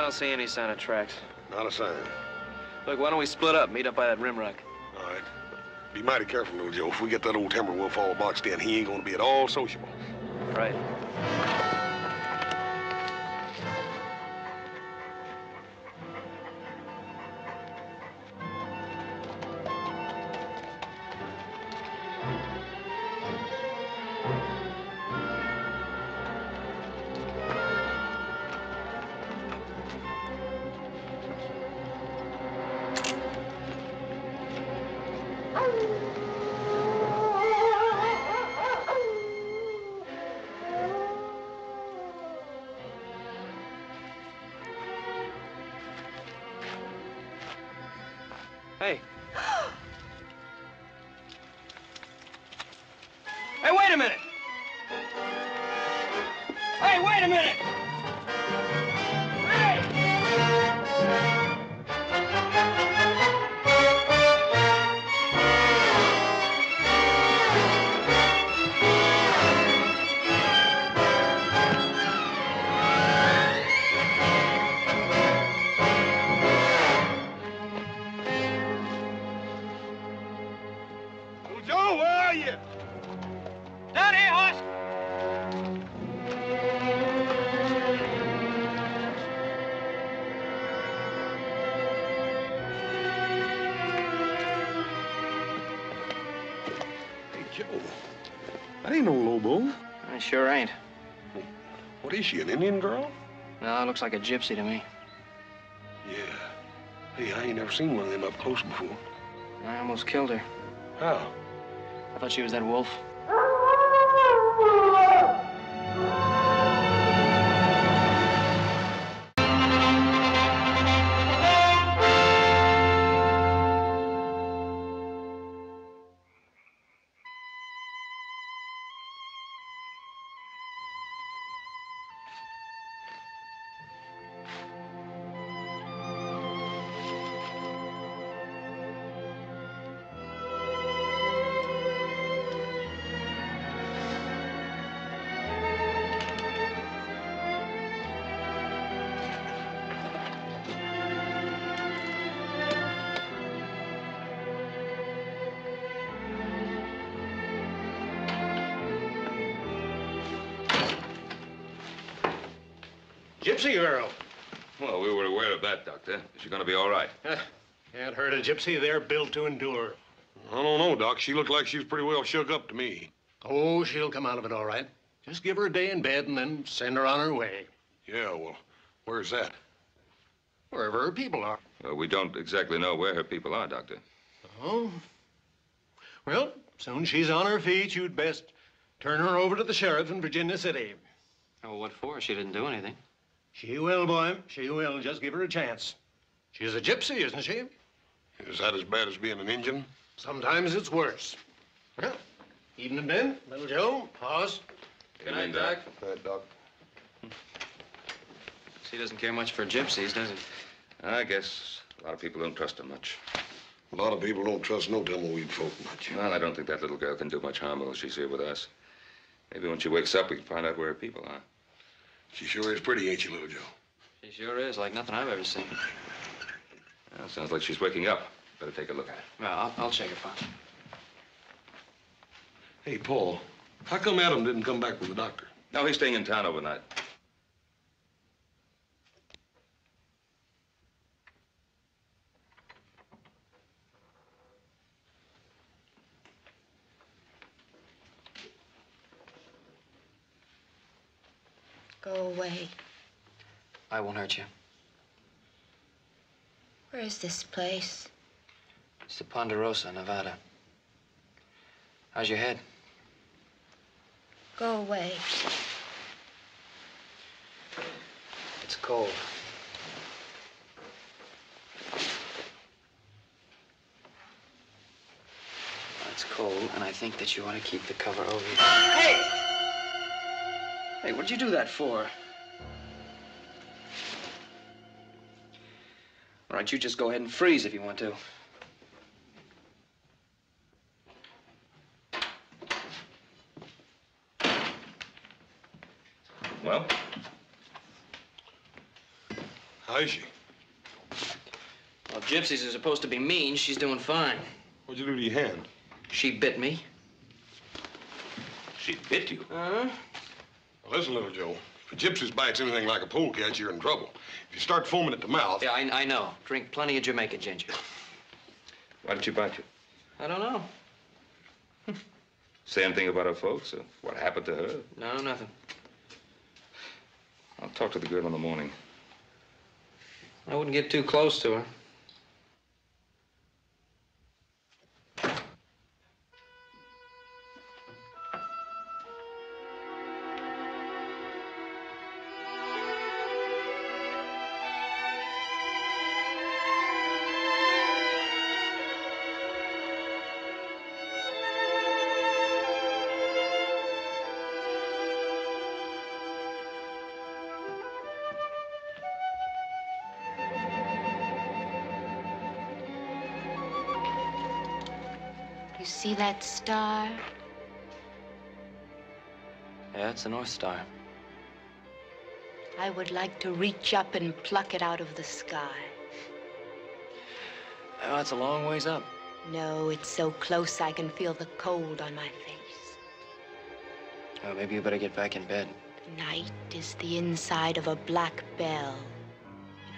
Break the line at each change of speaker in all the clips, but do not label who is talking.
don't see any sign of tracks.
Not a sign.
Look, why don't we split up, meet up by that rim rock?
All right. Be mighty careful, little Joe. If we get that old timber wolf all boxed in, he ain't gonna be at all sociable.
Right. Hey. Hey, wait a minute! Hey, wait a minute! Hey!
Joe, where are you?
Down here, horse!
Hey, Joe. That ain't no Lobo.
I sure ain't.
What is she, an Indian girl?
No, it looks like a gypsy to me.
Yeah. Hey, I ain't never seen one of them up close before.
I almost killed her.
How?
I thought she was that wolf.
Gypsy girl.
Well, we were aware of that, Doctor. Is she going to be all right?
Can't hurt a gypsy. They're built to endure.
I don't know, Doc. She looked like she was pretty well shook up to me.
Oh, she'll come out of it all right. Just give her a day in bed and then send her on her way.
Yeah, well, where's that?
Wherever her people are.
Well, we don't exactly know where her people are, Doctor.
Oh? Well, soon she's on her feet, you'd best turn her over to the sheriff in Virginia City.
Oh, what for? She didn't do anything.
She will, boy. She will. Just give her a chance. She's a gypsy, isn't she?
Is that as bad as being an Indian?
Sometimes it's worse. Well, evening, Ben. Little Joe. Hoss.
Good night, Doc.
Good night, Doc.
He doesn't care much for gypsies, does he?
I guess a lot of people don't trust her much.
A lot of people don't trust no tumbleweed folk much.
Well, I don't think that little girl can do much harm while she's here with us. Maybe when she wakes up, we can find out where her people are.
She sure is pretty, ain't she, little Joe?
She sure is, like nothing I've ever seen.
Well, sounds like she's waking up. Better take a look at her.
Well, I'll check it, Pop.
Hey, Paul, how come Adam didn't come back with the doctor?
No, he's staying in town overnight.
Go away.
I won't hurt you.
Where is this place?
It's the Ponderosa, Nevada. How's your head?
Go away.
It's cold. It's cold, and I think that you ought to keep the cover over you. Hey! Hey, what'd you do that for? All right, you just go ahead and freeze if you want to.
Well?
How is she?
Well, gypsies are supposed to be mean. She's doing fine.
What'd you do to your hand?
She bit me.
She bit you?
Uh-huh.
Well, listen, little Joe. If a gypsy bites anything like a polecat, you're in trouble. If you start foaming at the mouth...
Yeah, I know. Drink plenty of Jamaica ginger.
Why did she bite you?
I don't know.
Say anything about her folks or what happened to her?
No, nothing.
I'll talk to the girl in the morning.
I wouldn't get too close to her.
You see that star?
Yeah, it's the North Star.
I would like to reach up and pluck it out of the sky.
Oh, it's a long ways up.
No, it's so close I can feel the cold on my face.
Oh, maybe you better get back in bed.
Night is the inside of a black bell.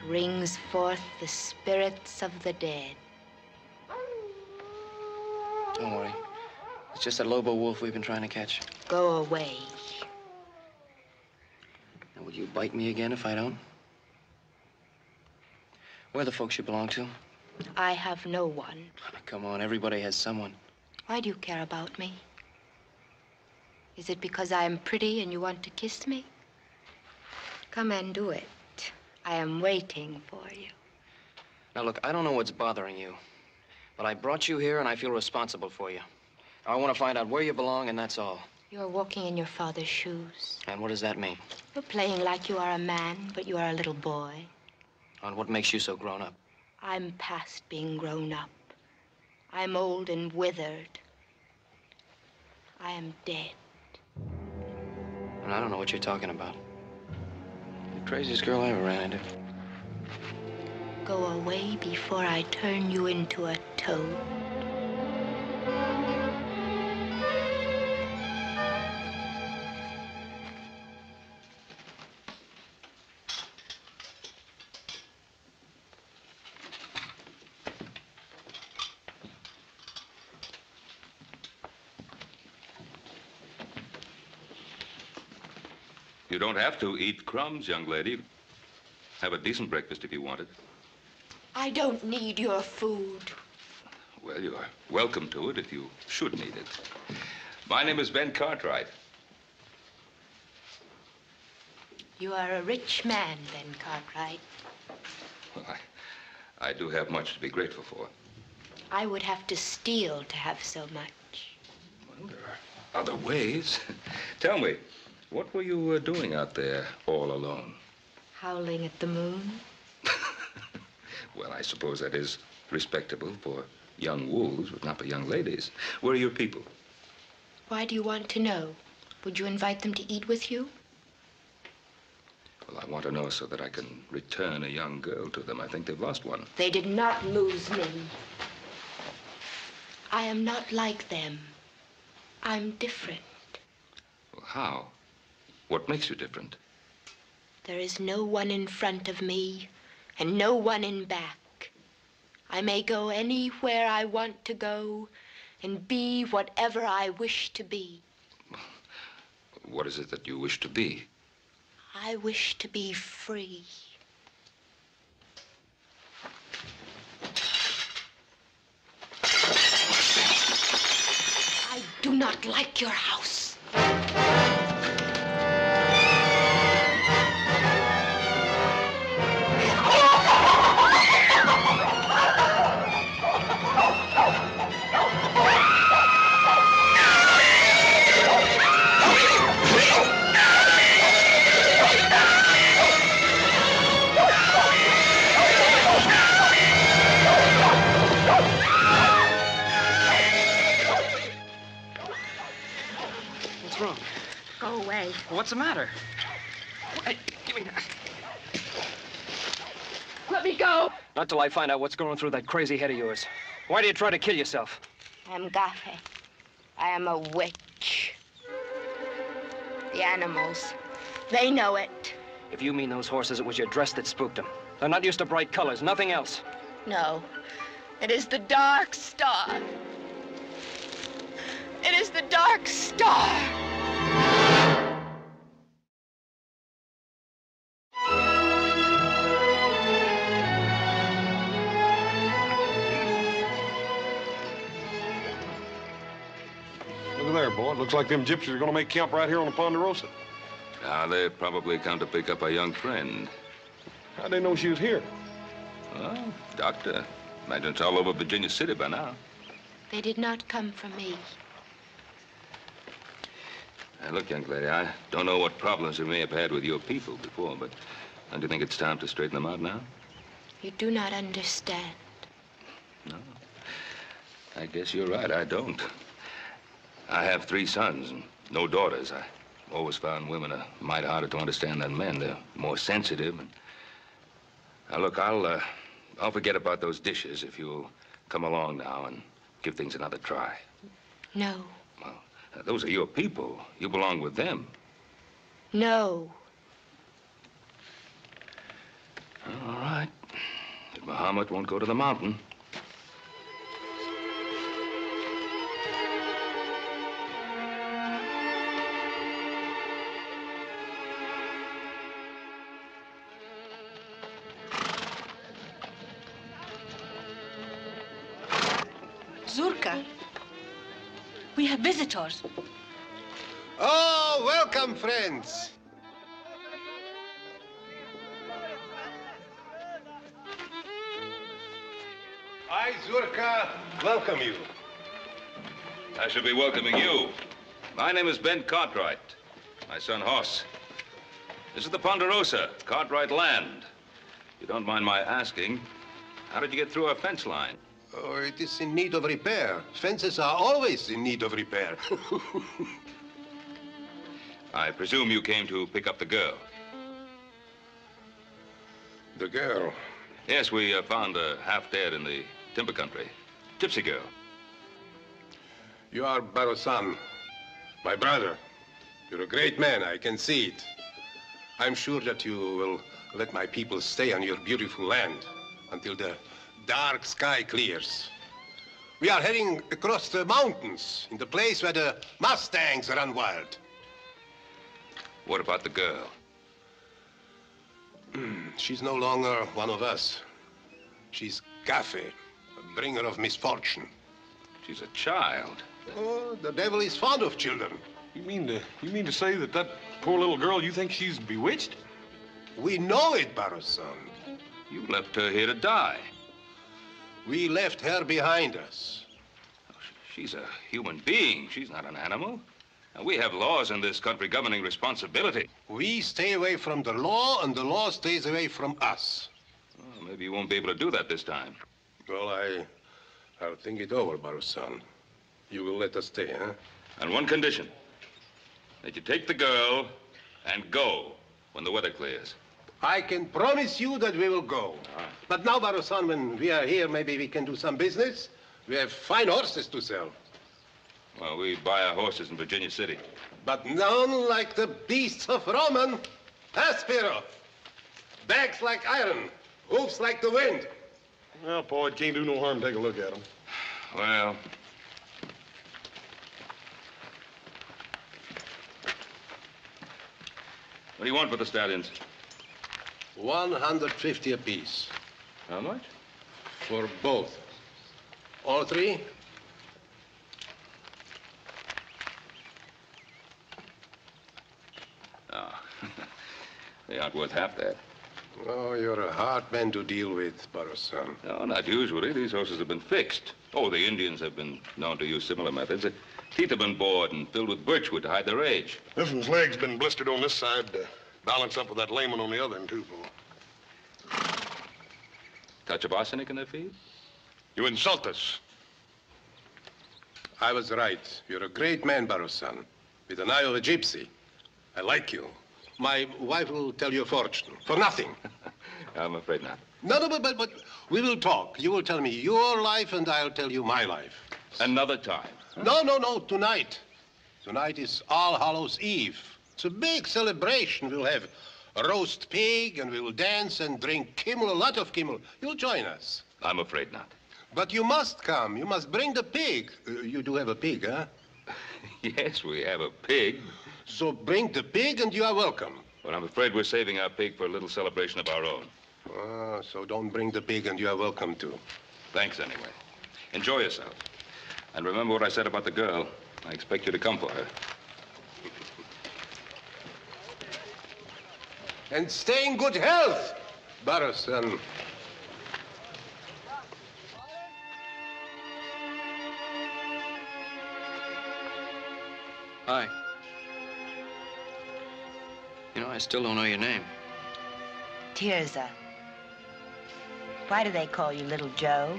It rings forth the spirits of the dead.
Don't worry. It's just that Lobo wolf we've been trying to catch.
Go away.
Now, will you bite me again if I don't? Where are the folks you belong to?
I have no one.
Come on, everybody has someone.
Why do you care about me? Is it because I am pretty and you want to kiss me? Come and do it. I am waiting for you.
Now, look, I don't know what's bothering you, but I brought you here and I feel responsible for you. I want to find out where you belong, and that's all.
You're walking in your father's shoes.
And what does that mean?
You're playing like you are a man, but you are a little boy.
And what makes you so grown up?
I'm past being grown up. I'm old and withered. I am dead.
And I don't know what you're talking about. You're the craziest girl I ever ran into.
Go away before I turn you into a toad.
You don't have to eat crumbs, young lady. Have a decent breakfast if you want it.
I don't need your food.
Well, you're welcome to it if you should need it. My name is Ben Cartwright.
You are a rich man, Ben Cartwright.
Well, I do have much to be grateful for.
I would have to steal to have so much.
Well, there are other ways. Tell me, what were you doing out there all alone?
Howling at the moon.
Well, I suppose that is respectable for young wolves, but not for young ladies. Where are your people?
Why do you want to know? Would you invite them to eat with you?
Well, I want to know so that I can return a young girl to them. I think they've lost one.
They did not lose me. I am not like them. I'm different.
Well, how? What makes you different?
There is no one in front of me and no one in back. I may go anywhere I want to go and be whatever I wish to be.
What is it that you wish to be?
I wish to be free. I do not like your house.
What's wrong?
Go away.
What's the matter? Hey, give me that.
Not till I find out what's going through that crazy head of yours. Why do you try to kill yourself?
I'm Gafe. I am a witch. The animals, they know it.
If you mean those horses, it was your dress that spooked them. They're not used to bright colors, nothing else.
No, it is the dark star. It is the dark star.
Look there, boy. It looks like them gypsies are gonna make camp right here on the Ponderosa.
They probably come to pick up a young friend.
How'd they know she was here?
Well, doctor, imagine it's all over Virginia City by now.
They did not come for me.
Now, look, young lady, I don't know what problems you may have had with your people before, but don't you think it's time to straighten them out now?
You do not understand.
No. I guess you're right, I don't. I have 3 sons and no daughters. I always found women a mite harder to understand than men. They're more sensitive. And... Now, look, I'll forget about those dishes if you'll come along now and give things another try.
No.
Well, those are your people. You belong with them.
No.
All right. But Muhammad won't go to the mountain.
Zurka, we have visitors.
Oh, welcome, friends. I, Zurka, welcome you.
I should be welcoming you. My name is Ben Cartwright. My son, Hoss. This is the Ponderosa, Cartwright land. If you don't mind my asking, how did you get through our fence line?
Oh, it is in need of repair. Fences are always in need of repair.
I presume you came to pick up the girl.
The girl.
Yes, we found her half dead in the timber country. Gypsy girl.
You are Barosan, my brother. You're a great man, I can see it. I'm sure that you will let my people stay on your beautiful land until the dark sky clears. We are heading across the mountains in the place where the Mustangs run wild.
What about the girl?
She's no longer one of us. She's Gafe, a bringer of misfortune.
She's a child.
Oh, the devil is fond of children.
You mean to say that poor little girl, you think she's bewitched?
We know it, Barosan.
You left her here to die.
We left her behind us.
She's a human being. She's not an animal. And we have laws in this country governing responsibility.
We stay away from the law, and the law stays away from us.
Well, maybe you won't be able to do that this time.
Well, I'll think it over, Barosan. You will let us stay, huh?
On one condition. That you take the girl and go when the weather clears.
I can promise you that we will go. But now, Barosan, when we are here, maybe we can do some business. We have fine horses to sell.
Well, we buy our horses in Virginia City.
But none like the beasts of Roman. Aspiro. Backs like iron. Hoofs like the wind.
Well, Paul, it can't do no harm to take a look at them.
Well... What do you want for the stallions?
150 apiece.
How much?
For both. All 3?
No. They aren't worth half that.
Oh, you're a hard man to deal with, Barosan.
No, not usually. These horses have been fixed. Oh, the Indians have been known to use similar methods. The teeth have been bored and filled with birchwood to hide their age.
This one's leg's been blistered on this side to balance up with that lame one on the other end, too, Paul.
Touch of arsenic in their feet?
You insult us.
I was right. You're a great man, Barosan, with an eye of a gypsy. I like you. My wife will tell you a fortune. For nothing.
I'm afraid not.
No, but we will talk. You will tell me your life, and I'll tell you my life.
Another time.
No, tonight. Tonight is All Hallows Eve. It's a big celebration. We'll have a roast pig, and we will dance and drink Kimmel, a lot of Kimmel. You'll join us.
I'm afraid not.
But you must come. You must bring the pig. You do have a pig, huh?
Yes, we have a pig.
So bring the pig, and you are welcome.
But I'm afraid we're saving our pig for a little celebration of our own.
So don't bring the pig, and you are welcome to.
Thanks anyway. Enjoy yourself. And remember what I said about the girl. I expect you to come for her.
And stay in good health, Barrow-son.
Hi. You know, I still don't know your name.
Tirza. Why do they call you Little Joe?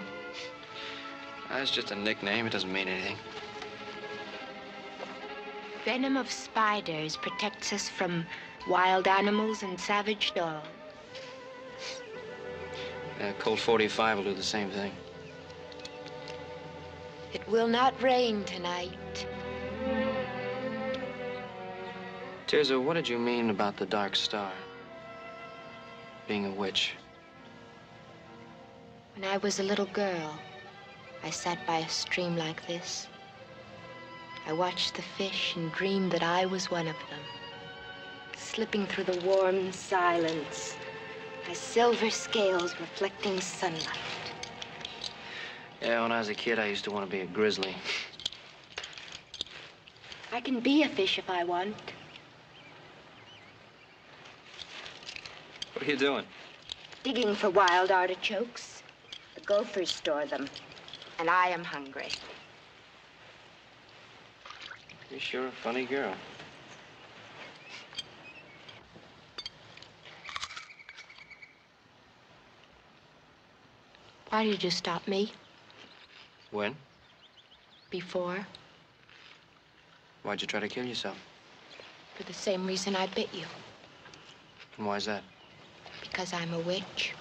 That's just a nickname. It doesn't mean anything.
Venom of spiders protects us from wild animals and savage dogs.
Colt 45 will do the same thing.
It will not rain tonight.
Tirza, what did you mean about the Dark Star? Being a witch?
When I was a little girl, I sat by a stream like this. I watched the fish and dreamed that I was one of them, slipping through the warm silence, my silver scales reflecting sunlight.
Yeah, when I was a kid, I used to want to be a grizzly.
I can be a fish if I want.
What are you doing?
Digging for wild artichokes. The gophers store them, and I am hungry.
You're sure a funny girl.
Why did you stop me?
When?
Before?
Why'd you try to kill yourself?
For the same reason I bit you.
And why's that?
Because I'm a witch.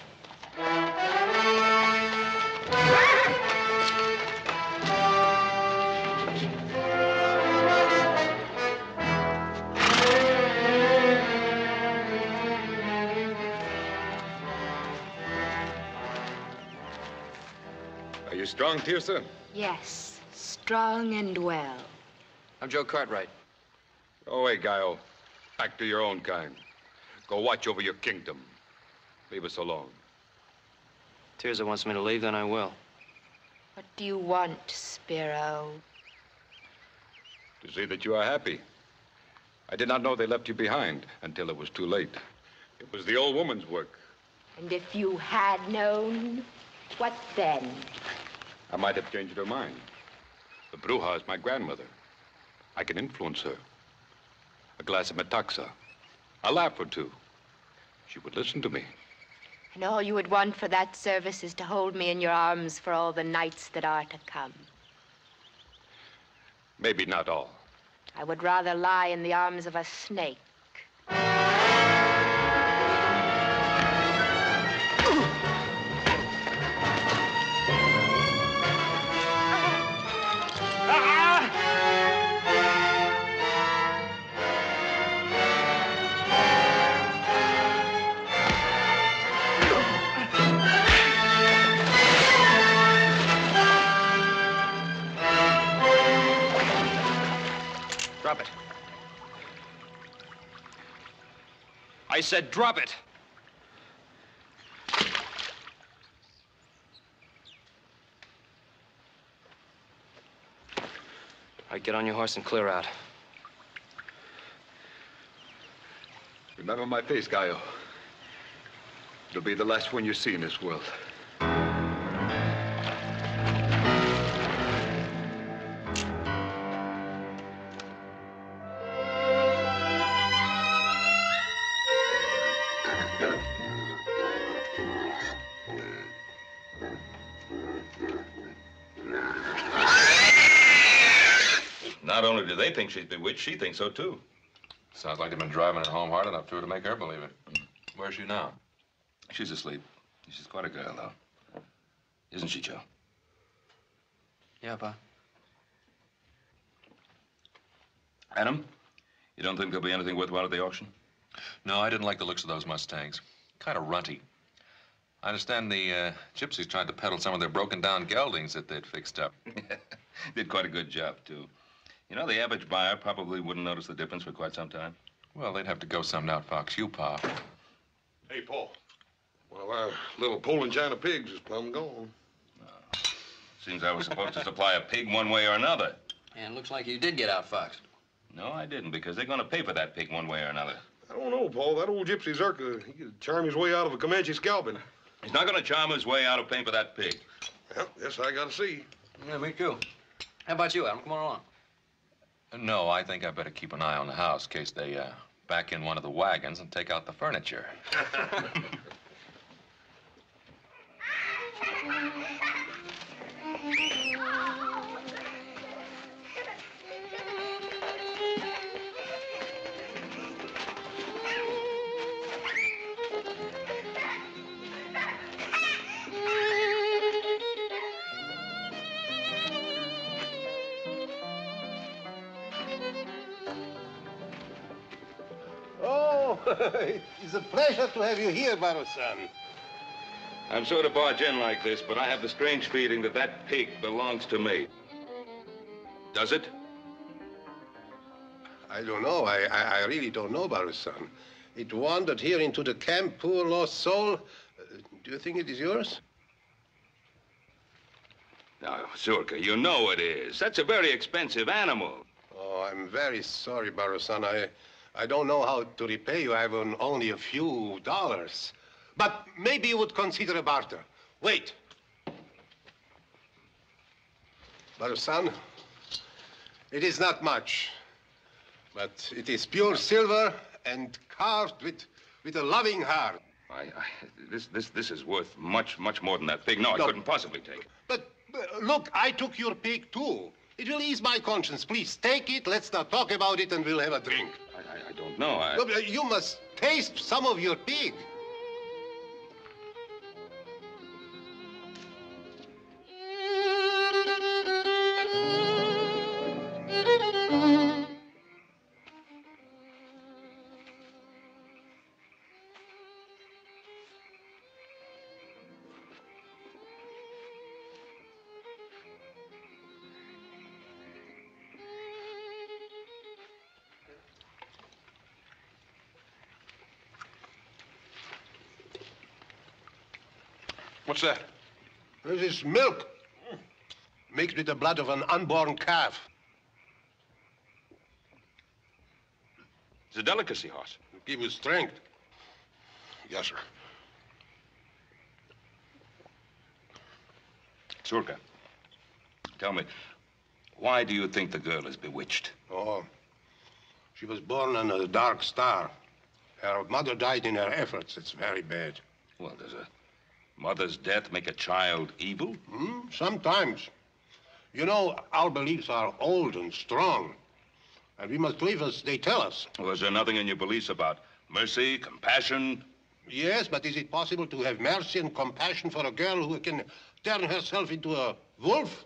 Are you strong, Tirza?
Yes, strong and well.
I'm Joe Cartwright.
Go away, Guile. Back to your own kind. Go watch over your kingdom. Leave us alone.
Tirza wants me to leave, then I will.
What do you want, Spiro?
To see that you are happy. I did not know they left you behind until it was too late. It was the old woman's work.
And if you had known, what then?
I might have changed her mind. The Bruja is my grandmother. I can influence her. A glass of metaxa. A laugh or two. She would listen to me.
And all you would want for that service is to hold me in your arms for all the nights that are to come.
Maybe not all.
I would rather lie in the arms of a snake.
Drop it. I said drop it. All right, get on your horse and clear out.
Remember my face, Gallo. It'll be the last one you see in this world. Not only do they think she's bewitched, she thinks so, too.
Sounds like they've been driving her home hard enough to her to make her believe it. Where's she now?
She's asleep. She's quite a girl, though. Isn't she, Joe?
Yeah, Pa.
Adam, you don't think there'll be anything worthwhile at the auction?
No, I didn't like the looks of those Mustangs. Kind of runty. I understand the gypsies tried to peddle some of their broken-down geldings that they'd fixed up.
Did quite a good job, too. You know, the average buyer probably wouldn't notice the difference for quite some time.
Well, they'd have to go some out, Fox. You, Pa.
Hey, Paul. Well, our little Poland China pigs is plumb gone.
Seems I was supposed to supply a pig one way or another.
And it looks like you did get out, Fox.
No, I didn't, because they're going to pay for that pig one way or another.
I don't know, Paul. That old gypsy Zerka, he could charm his way out of a Comanche scalping.
He's not going to charm his way out of paying for that pig.
Well, yes, I gotta see.
Yeah, me too. How about you, Adam? Come on along.
No, I think I better keep an eye on the house in case they back in one of the wagons and take out the furniture.
Oh, it's a pleasure to have you here, Baro-san.
I'm sorry to barge in like this, but I have the strange feeling that that pig belongs to me. Does it?
I don't know. I really don't know, Baro-san. It wandered here into the camp, poor lost soul. Do you think it is yours?
Now, Zurka, you know it is. That's a very expensive animal.
Oh, I'm very sorry, Baro-san. I don't know how to repay you. I have only a few dollars. But maybe you would consider a barter. Wait. Baro-san, it is not much, but it is pure silver and carved with a loving heart.
This is worth much more than that pig. No, I couldn't possibly take it.
But look, I took your pig too. It will ease my conscience. Please take it. Let's not talk about it, and we'll have a drink.
I don't know.
No, you must taste some of your pig.
What's that?
This is milk mixed with the blood of an unborn calf.
It's a delicacy, horse.
To give you strength.
Yes, sir.
Zurka, tell me, why do you think the girl is bewitched?
Oh, she was born on a dark star. Her mother died in her efforts. It's very bad.
Well, does a mother's death make a child evil?
Sometimes. You know, our beliefs are old and strong. And we must live as they tell us.
Was there nothing in your beliefs about mercy, compassion?
Yes, but is it possible to have mercy and compassion for a girl who can turn herself into a wolf?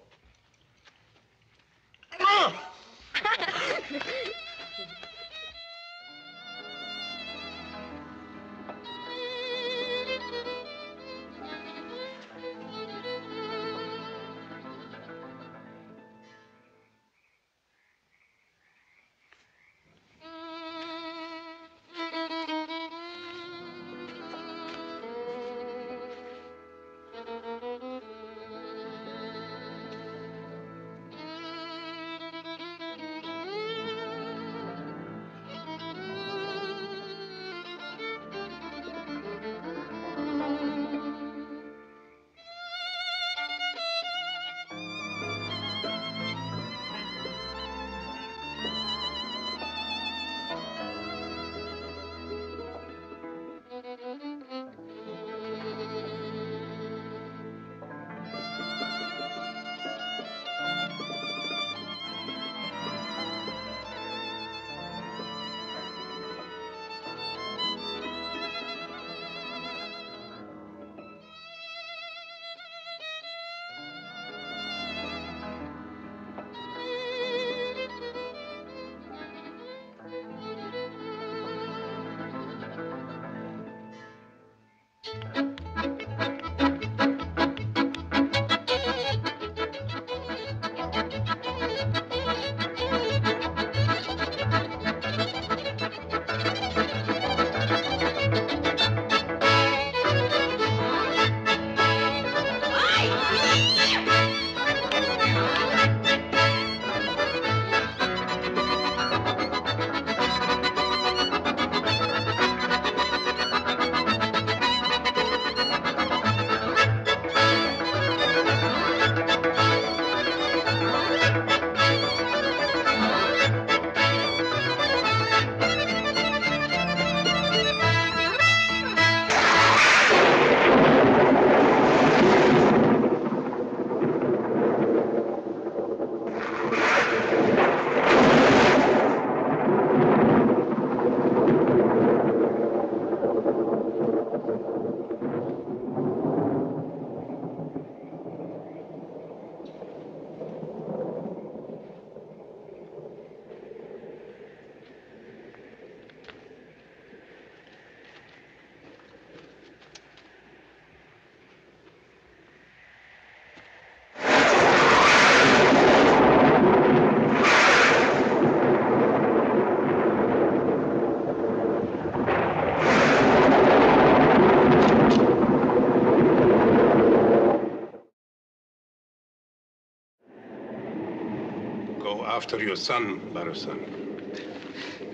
Go after your son, Barasan.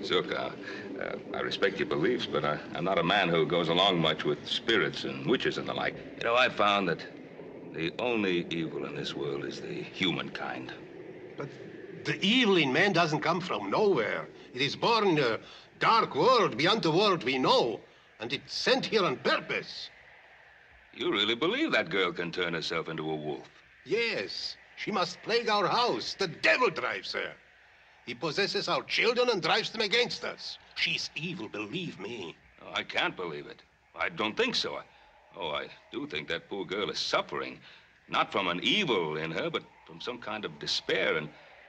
Zurka, I respect your beliefs, but I'm not a man who goes along much with spirits and witches and the like. You know, I've found that the only evil in this world is the humankind.
But the evil in man doesn't come from nowhere. It is born in a dark world beyond the world we know, and it's sent here on purpose.
You really believe that girl can turn herself into a wolf?
Yes, she must plague our house. The devil drives her. He possesses our children and drives them against us. She's evil, believe me.
Oh, I can't believe it. I don't think so. I do think that poor girl is suffering, not from an evil in her, but from some kind of despair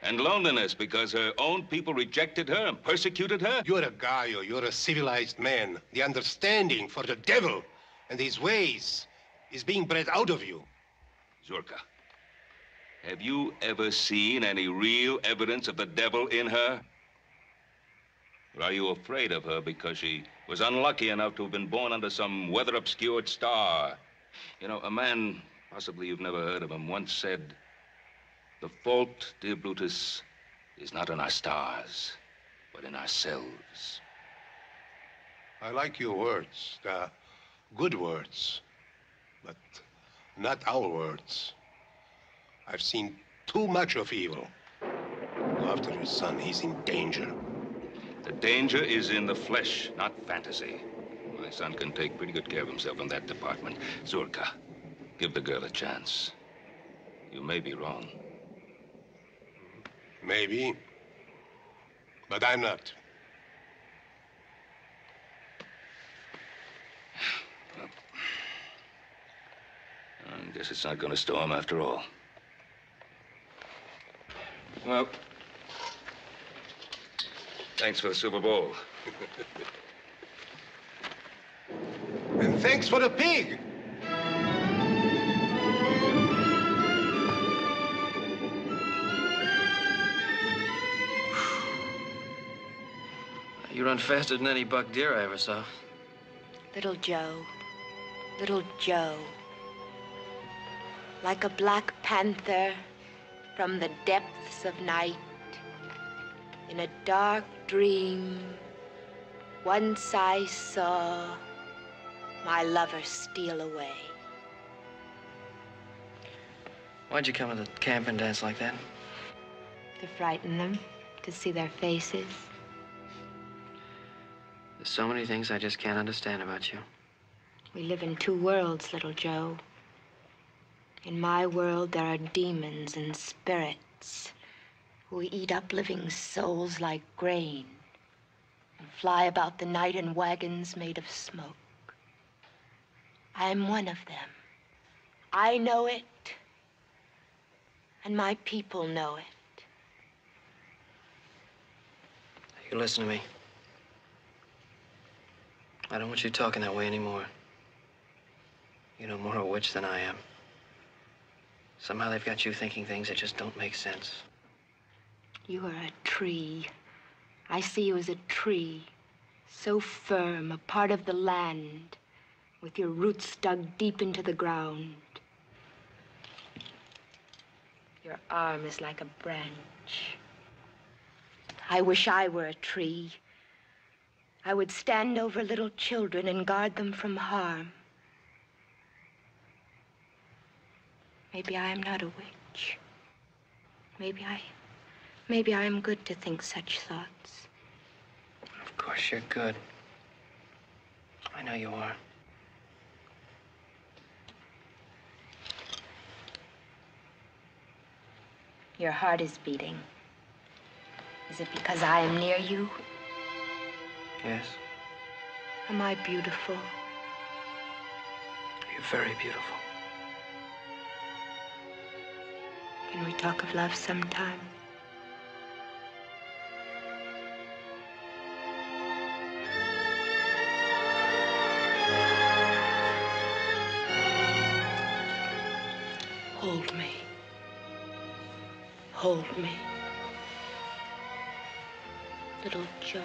and loneliness because her own people rejected her and persecuted her.
You're a Gaio. You're a civilized man. The understanding for the devil and his ways is being bred out of you.
Zurka, have you ever seen any real evidence of the devil in her? Or are you afraid of her because she was unlucky enough to have been born under some weather-obscured star? You know, a man, possibly you've never heard of him, once said, "The fault, dear Brutus, is not in our stars, but in ourselves."
I like your words. They're good words, but not our words. I've seen too much of evil. Go after your son. He's in danger.
The danger is in the flesh, not fantasy. My son can take pretty good care of himself in that department. Zurka, give the girl a chance. You may be wrong.
Maybe, but I'm not.
Well, I guess it's not going to storm after all. Well, thanks for the silver bowl.
And thanks for the pig.
You run faster than any buck deer I ever saw.
Little Joe, little Joe. Like a black panther from the depths of night, in a dark dream, once I saw my lover steal away.
Why'd you come to the camp and dance like that?
To frighten them, to see their faces.
There's so many things I just can't understand about you.
We live in two worlds, little Joe. In my world, there are demons and spirits who eat up living souls like grain and fly about the night in wagons made of smoke. I'm one of them. I know it, and my people know it.
You listen to me. I don't want you talking that way anymore. You know more a witch than I am. Somehow they've got you thinking things that just don't make sense.
You are a tree. I see you as a tree, so firm, a part of the land, with your roots dug deep into the ground. Your arm is like a branch. I wish I were a tree. I would stand over little children and guard them from harm. Maybe I am not a witch. Maybe I am good to think such thoughts.
Of course you're good. I know you are.
Your heart is beating. Is it because I am near you?
Yes,
Am I beautiful?
you're very beautiful.
Can we talk of love sometime? Hold me. Hold me. Little Joe.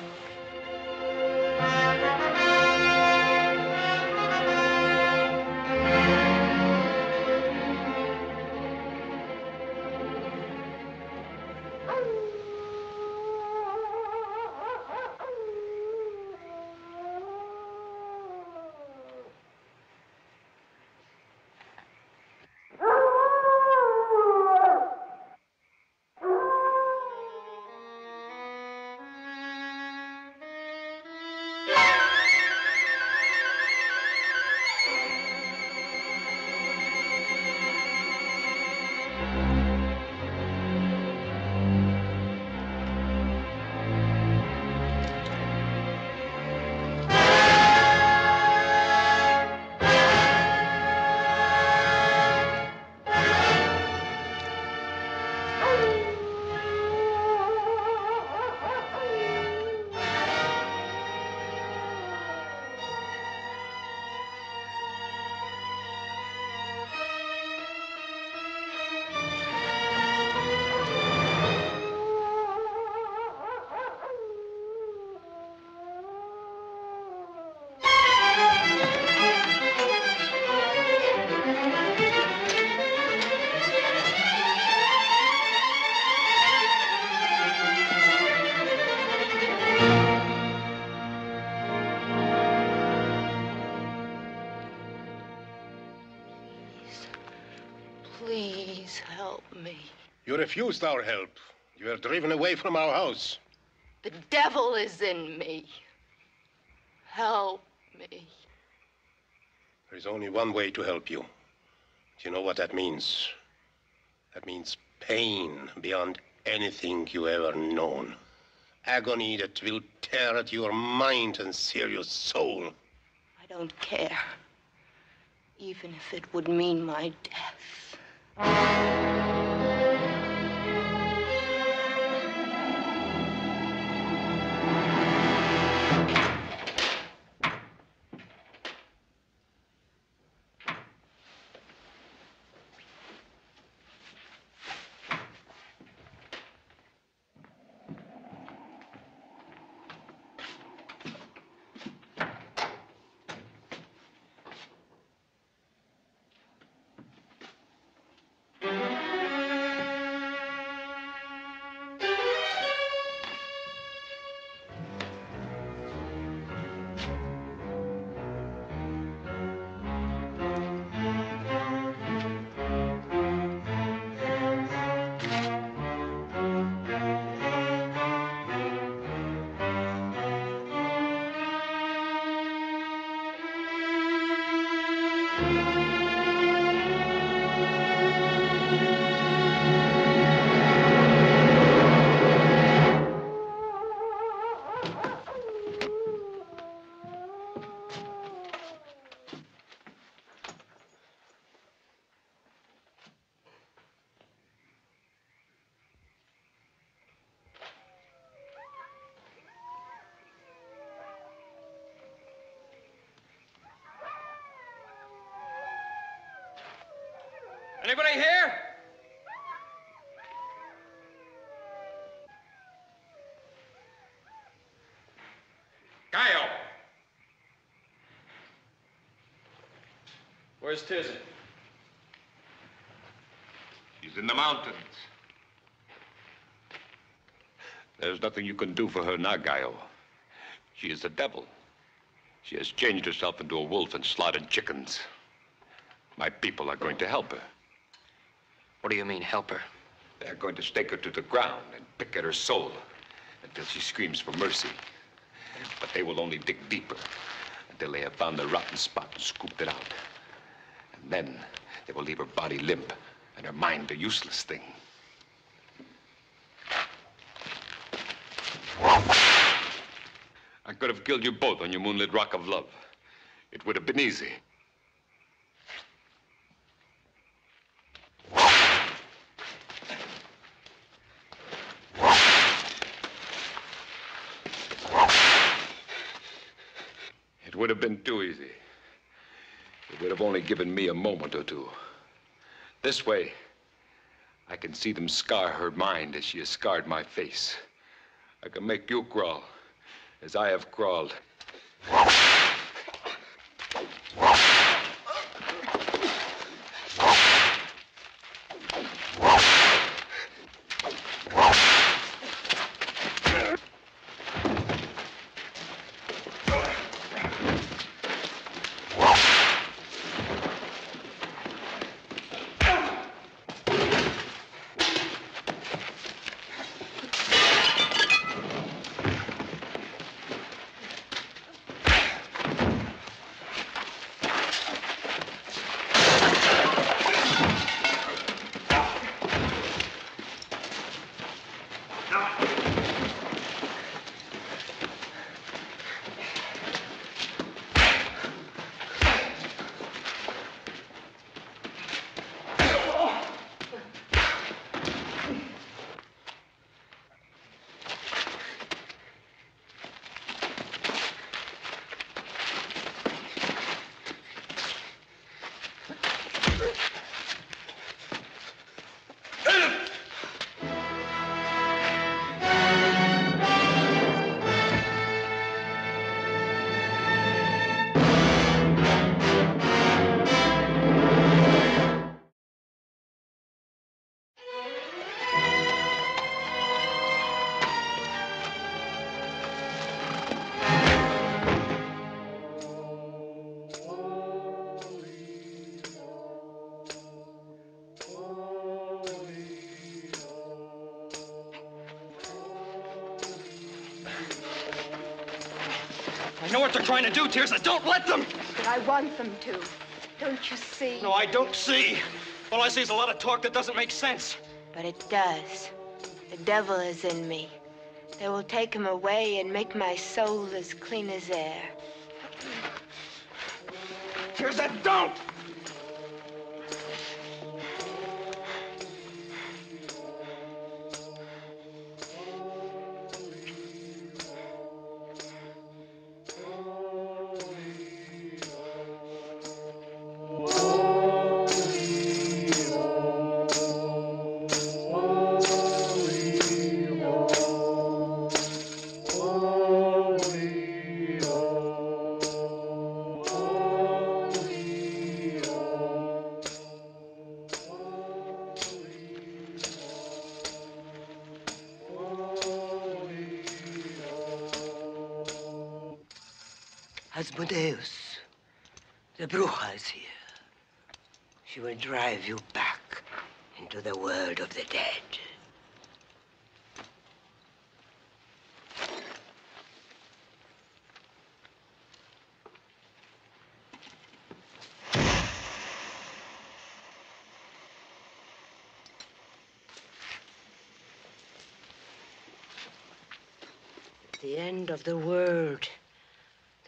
Please help me.
You refused our help. You were driven away from our house.
The devil is in me. Help me.
There is only one way to help you. Do you know what that means? That means pain beyond anything you ever known. Agony that will tear at your mind and sear your soul.
I don't care. Even if it would mean my death.
Anybody here?
Gallo!
Where's Tirzah?
She's in the mountains. There's nothing you can do for her now, Gallo. She is the devil. She has changed herself into a wolf and slaughtered chickens. My people are going to help her.
What do you mean, help her?
They're going to stake her to the ground and pick at her soul until she screams for mercy. But they will only dig deeper until they have found the rotten spot and scooped it out. And then they will leave her body limp and her mind a useless thing. I could have killed you both on your moonlit rock of love. It would have been easy. It would have been too easy. It would have only given me a moment or two. This way, I can see them scar her mind as she has scarred my face. I can make you crawl as I have crawled.
I know what they're trying to do, Tirzah. Don't let them!
But I want them to. Don't you see?
No, I don't see. All I see is a lot of talk that doesn't make sense.
But it does. The devil is in me. They will take him away and make my soul as clean as air.
Tirzah, don't!
Asmodeus, the Bruja is here. She will drive you back into the world of the dead. At the end of the world,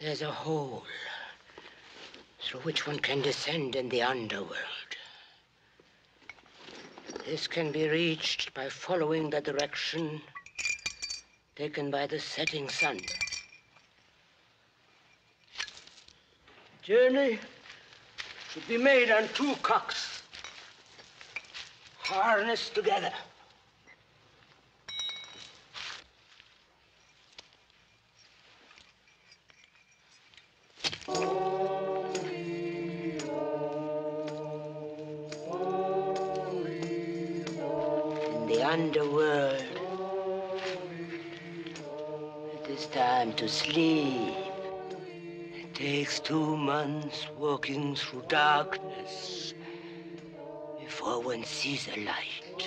there's a hole through which one can descend in the underworld. This can be reached by following the direction taken by the setting sun. The journey should be made on 2 cocks. harness together. In the underworld, it is time to sleep. It takes 2 months walking through darkness before one sees a light.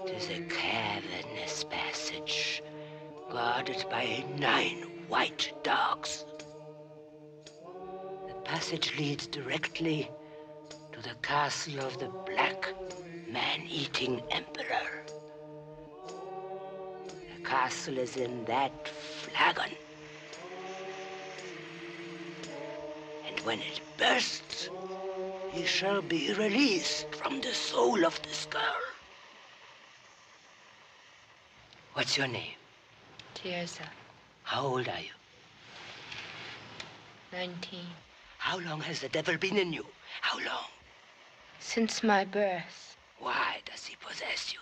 It is a cavernous passage guarded by 9 white dogs. The passage leads directly to the castle of the Black Man-Eating Emperor. The castle is in that flagon. And when it bursts, he shall be released from the soul of this girl. What's your name?
Tirza,
How old are you?
19.
How long has the devil been in you? How long?
Since my birth.
Why does he possess you?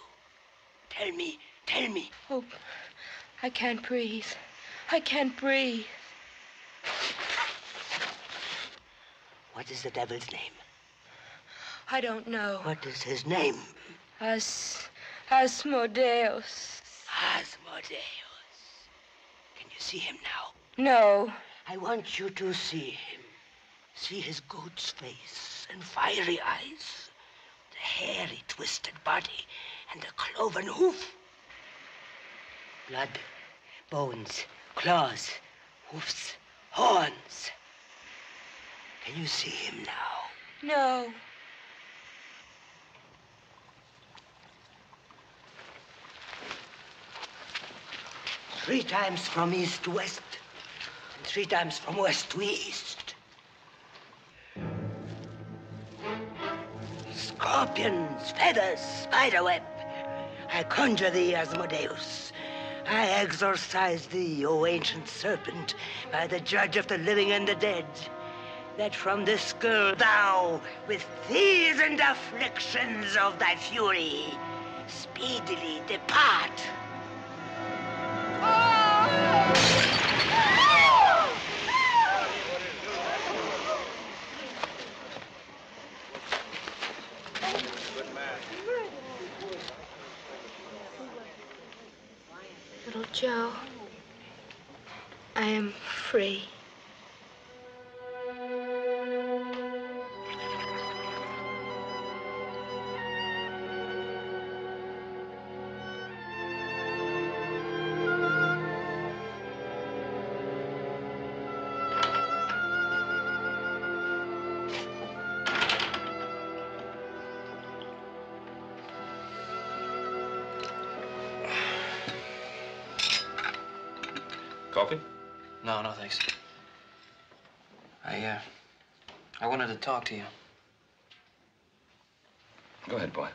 Tell me, tell me.
Oh, I can't breathe. I can't breathe.
What is the devil's name?
I don't know.
What is his name?
Asmodeus.
Asmodeus. Can you see him now?
No.
I want you to see him. See his goat's face and fiery eyes, the hairy, twisted body, and the cloven hoof. Blood, bones, claws, hoofs, horns. Can you see him now?
No.
Three times from east to west, and 3 times from west to east. Scorpions, feathers, spiderweb. I conjure thee, Asmodeus. I exorcise thee, O ancient serpent, by the judge of the living and the dead, that from this girl thou, with fears and afflictions of thy fury, speedily depart.
Little Joe, I am free.
Coffee?
No, no, thanks. I wanted to talk to you.
Go ahead, boy.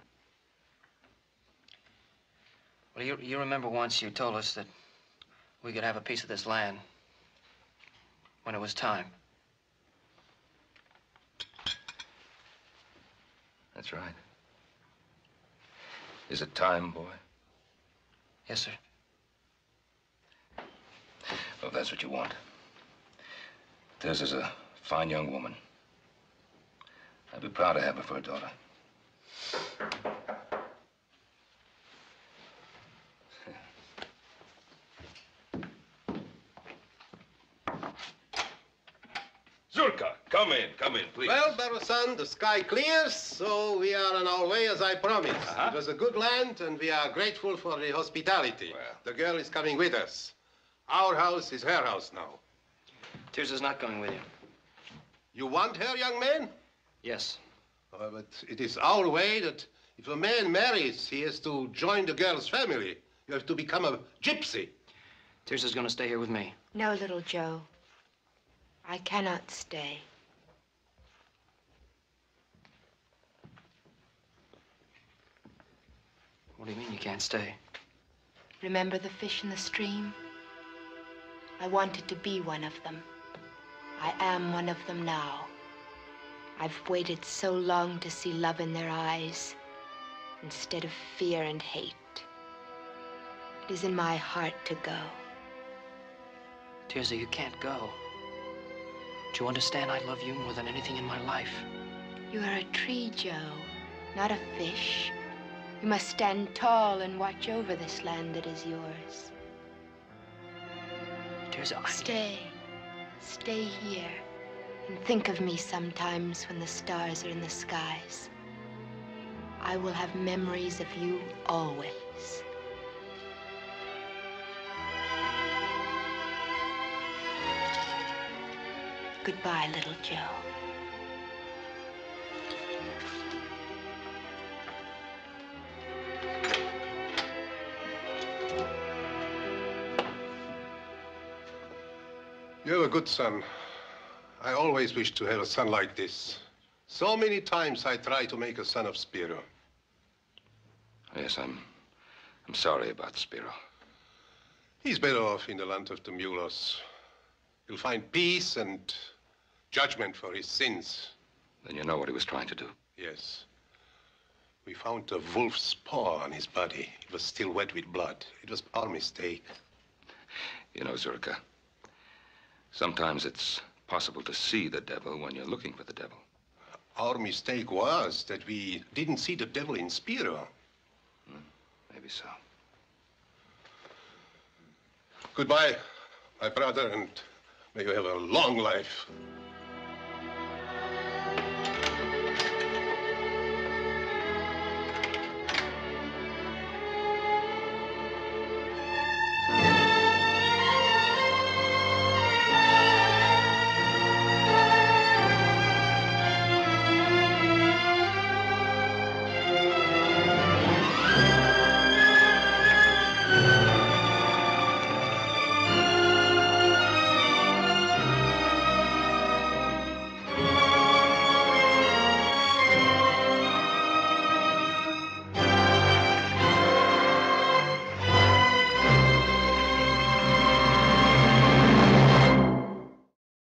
Well, you remember once you told us that we could have a piece of this land when it was time.
That's right. Is it time, boy?
Yes, sir.
Well, if that's what you want. Tess is a fine young woman. I'd be proud to have her for a daughter.
Zurka, come in, please. Well, Barusan, the sky clears, so we are on our way as I promised. It was a good land, and we are grateful for the hospitality. Well. The girl is coming with us. Our house is her house now.
Tirza's not going with you.
You want her, young man?
Yes.
But it is our way that if a man marries, he has to join the girl's family. You have to become a gypsy.
Tirza's going to stay here with me.
No, little Joe. I cannot stay.
What do you mean you can't stay?
Remember the fish in the stream? I wanted to be one of them. I am one of them now. I've waited so long to see love in their eyes. instead of fear and hate. It is in my heart to go.
Tirza, you can't go. Do you understand? I love you more than anything in my life.
You are a tree, Joe, not a fish. You must stand tall and watch over this land that is yours.
Tirza,
Stay here and think of me sometimes when the stars are in the skies. I will have memories of you always. Goodbye, little Joe.
You're a good son. I always wished to have a son like this. So many times I tried to make a son of Spiro.
Yes, I'm sorry about Spiro.
He's better off in the land of the mulos. He'll find peace and judgment for his sins.
Then you know what he was trying to do.
Yes. We found a wolf's paw on his body. It was still wet with blood. It was our mistake.
You know, Zurka, sometimes it's possible to see the devil when you're looking for the devil.
Our mistake was that we didn't see the devil in Spiro.
Maybe so.
Goodbye, my brother, and may you have a long life.